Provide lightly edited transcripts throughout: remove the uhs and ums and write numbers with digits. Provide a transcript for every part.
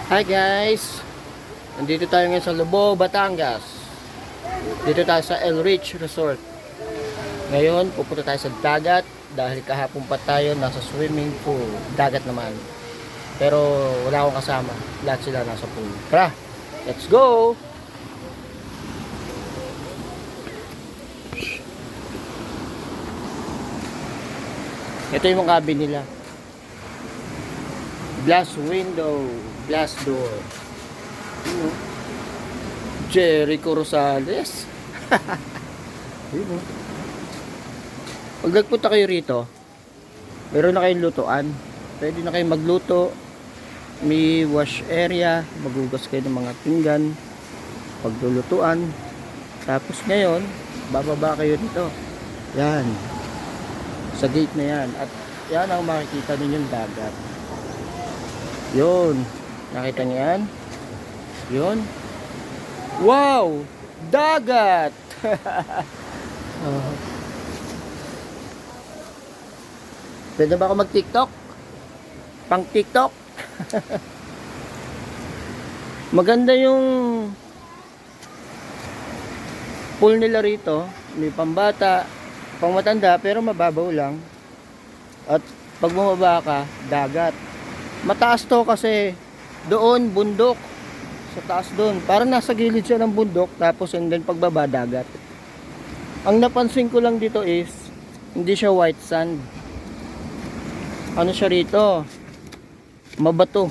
Hi guys! Nandito tayo ngayon sa Lubao, Batangas. Dito tayo sa El Rich Resort. Ngayon, pupunta tayo sa dagat dahil kahapon pa tayo nasa swimming pool. Dagat naman. Pero wala akong kasama. Lahat sila nasa pool. Tara! Let's go! Ito yung cabin nila. Glass window, glass door. Jericho Rosales. Pag nagpunta kayo rito, meron na kayong lutuan. Pwede na kayong magluto. May wash area. Magugas kayo ng mga pinggan. Paglulutuan. Tapos ngayon, bababa kayo dito. Yan. Sa gate na yan. At yan ang makikita ninyong dagat. Yun. Nakita niyo yan? Yun. Wow! Dagat! Pwede ba ako mag-TikTok? Pang TikTok? Maganda yung pool nila rito. May pambata, pang matanda, pero mababaw lang. At pag bumaba ka, dagat. Mataas to kasi doon bundok. Sa taas doon. Parang nasa gilid siya ng bundok. Tapos and then pagbaba, dagat. Ang napansin ko lang dito is hindi siya white sand. Ano siya rito? Mabato.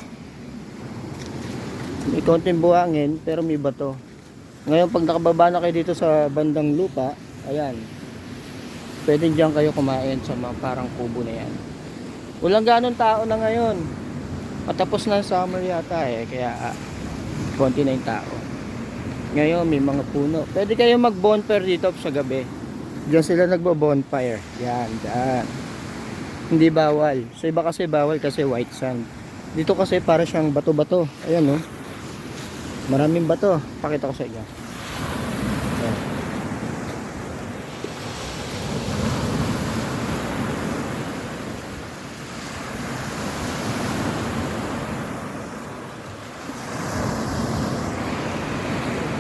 May konting buhangin pero may bato. Ngayon pag nakababa na kayo dito sa bandang lupa, ayan. Pwede diyan kayo kumain sa mga parang kubo na yan. Walang ganong tao na ngayon. Matapos na ang summer yata kaya konti na yung tao. Ngayon may mga puno. Pwede kayo mag bonfire dito sa gabi. Diyan sila nagbo-bonfire. Yan, dyan. Hindi bawal. Sa iba kasi bawal kasi white sand. Dito kasi para siyang bato-bato. Ayan oh. Maraming bato. Pakita ko sa inyo. Ayan.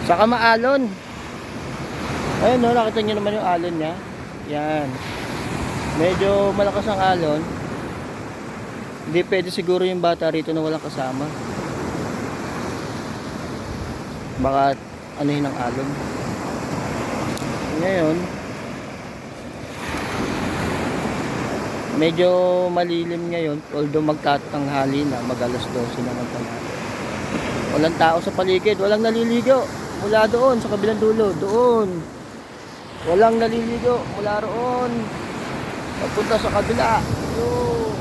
Saka maalon. Ayun no, nakita nyo naman yung alon niya. Yan. Medyo malakas ang alon. Hindi pwede siguro yung bata rito na walang kasama. Baka anuhin ang alon. Ngayon, medyo malilim ngayon. Although magtatanghali na, mag-alas 12 na ng tanghali. Walang tao sa paligid, walang naliligo. Mula doon sa kabilang dulo, doon. Walang naliligo mula roon. Papunta sa kabila. Yun.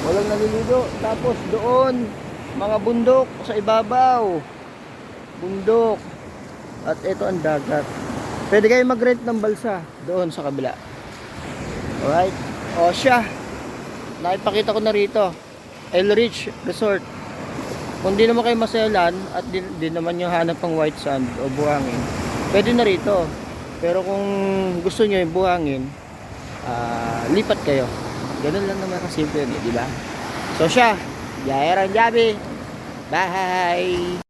Walang naliligo. Tapos doon, mga bundok sa ibabaw. Bundok. At ito ang dagat. Pwede kayo mag-rent ng balsa doon sa kabila. Alright. O siya. Nakipakita ko na rito. El Rich Resort. Kung di naman kayo maselan at di naman yung hanap pang white sand o buhangin, pwede na rito. Pero kung gusto nyo yung buhangin, lipat kayo. Ganun lang naman kasimple yun, di ba? So siya, Jair Javi. Bye!